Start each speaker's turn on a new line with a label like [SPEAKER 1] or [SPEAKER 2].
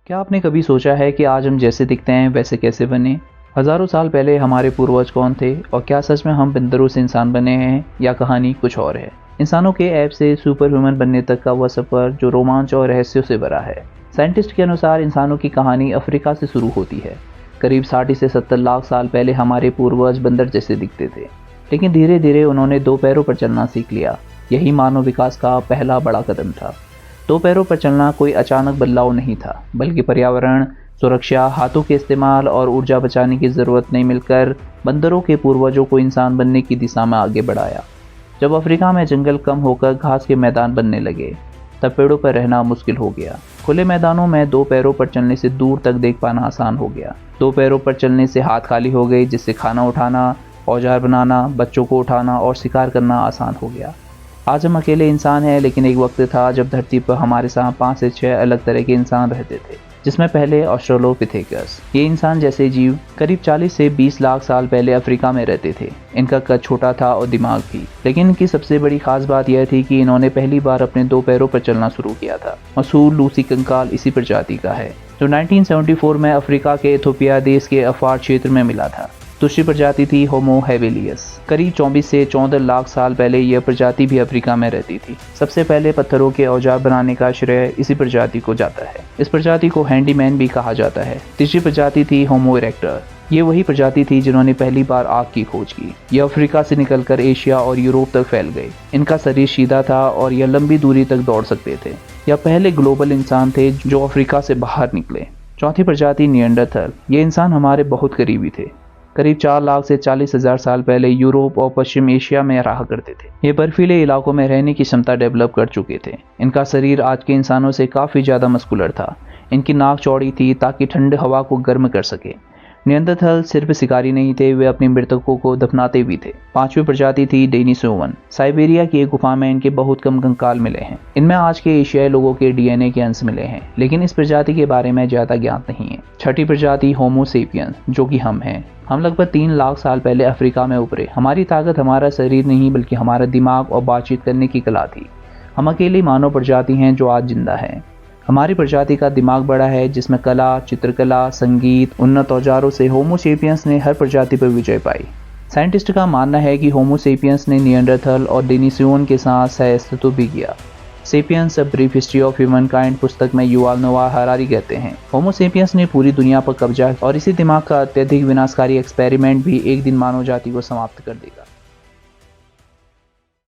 [SPEAKER 1] क्या आपने कभी सोचा है कि आज हम जैसे दिखते हैं वैसे कैसे बने? हजारों साल पहले हमारे पूर्वज कौन थे और क्या सच में हम बंदरों से इंसान बने हैं या कहानी कुछ और है? इंसानों के ऐप से सुपर ह्यूमन बनने तक का वह सफर जो रोमांच और रहस्यों से भरा है। साइंटिस्ट के अनुसार इंसानों की कहानी अफ्रीका से शुरू होती है। करीब 60 से 70 लाख साल पहले हमारे पूर्वज बंदर जैसे दिखते थे, लेकिन धीरे धीरे उन्होंने दो पैरों पर चलना सीख लिया। यही मानव विकास का पहला बड़ा कदम था। दो पैरों पर चलना कोई अचानक बदलाव नहीं था, बल्कि पर्यावरण, सुरक्षा, हाथों के इस्तेमाल और ऊर्जा बचाने की ज़रूरत ने मिलकर बंदरों के पूर्वजों को इंसान बनने की दिशा में आगे बढ़ाया। जब अफ्रीका में जंगल कम होकर घास के मैदान बनने लगे, तब पेड़ों पर रहना मुश्किल हो गया। खुले मैदानों में दो पैरों पर चलने से दूर तक देख पाना आसान हो गया। दो पैरों पर चलने से हाथ खाली हो गए, जिससे खाना उठाना, औजार बनाना, बच्चों को उठाना और शिकार करना आसान हो गया। आज हम अकेले इंसान हैं, लेकिन एक वक्त था जब धरती पर हमारे साथ 5 से 6 अलग तरह के इंसान रहते थे, जिसमें पहले ऑस्ट्रेलोपिथेकस। ये इंसान जैसे जीव करीब 40 से 20 लाख साल पहले अफ्रीका में रहते थे। इनका कद छोटा था और दिमाग भी, लेकिन इनकी सबसे बड़ी खास बात यह थी कि इन्होंने पहली बार अपने दो पैरों पर चलना शुरू किया था। मशहूर लूसी कंकाल इसी प्रजाति का है, जो 1974 में अफ्रीका के इथोपिया देश के अफार क्षेत्र में मिला था। दूसरी प्रजाति थी होमो हेबिलियस। करीब 24 से 14 लाख साल पहले यह प्रजाति भी अफ्रीका में रहती थी। सबसे पहले पत्थरों के औजार बनाने का श्रेय इसी प्रजाति को जाता है। इस प्रजाति को हैंडीमैन भी कहा जाता है। तीसरी प्रजाति थी होमो इरेक्टर। ये वही प्रजाति थी जिन्होंने पहली बार आग की खोज की। यह अफ्रीका से निकलकर एशिया और यूरोप तक फैल गए। इनका शरीर सीधा था और यह लंबी दूरी तक दौड़ सकते थे। यह पहले ग्लोबल इंसान थे जो अफ्रीका से बाहर निकले। चौथी प्रजाति निएंडरथल। ये इंसान हमारे बहुत करीबी थे। करीब 4 लाख से 40 हजार साल पहले यूरोप और पश्चिम एशिया में रहा करते थे। ये बर्फीले इलाकों में रहने की क्षमता डेवलप कर चुके थे। इनका शरीर आज के इंसानों से काफ़ी ज़्यादा मस्कुलर था। इनकी नाक चौड़ी थी ताकि ठंडे हवा को गर्म कर सके। निएंडरथल सिर्फ शिकारी नहीं थे, वे अपने मृतकों को दफनाते भी थे। पांचवी प्रजाति थी डेनिसोवन। साइबेरिया की एक गुफा में इनके बहुत कम कंकाल मिले हैं। इनमें आज के एशियाई लोगों के डीएनए के अंश मिले हैं, लेकिन इस प्रजाति के बारे में ज़्यादा ज्ञात नहीं है। छठी प्रजाति होमो सेपियंस, जो कि हम हैं। हम लगभग 3 लाख साल पहले अफ्रीका में उभरे। हमारी ताकत हमारा शरीर नहीं, बल्कि हमारा दिमाग और बातचीत करने की कला थी। हम अकेली मानव प्रजाति हैं जो आज जिंदा है। हमारी प्रजाति का दिमाग बड़ा है, जिसमें कला, चित्रकला, संगीत, उन्नत औजारों से होमो सेपियंस ने हर प्रजाति पर विजय पाई। साइंटिस्ट का मानना है कि होमो सेपियंस ने निएंडरथल और डेनिसोवन के साथ सहअस्तित्व भी किया। Sapiens a brief history of humankind पुस्तक में युवाल नोआ हरारी कहते हैं, होमो सेपियंस ने पूरी दुनिया पर कब्जा और इसी दिमाग का अत्यधिक विनाशकारी एक्सपेरिमेंट भी एक दिन मानव जाति को समाप्त कर देगा।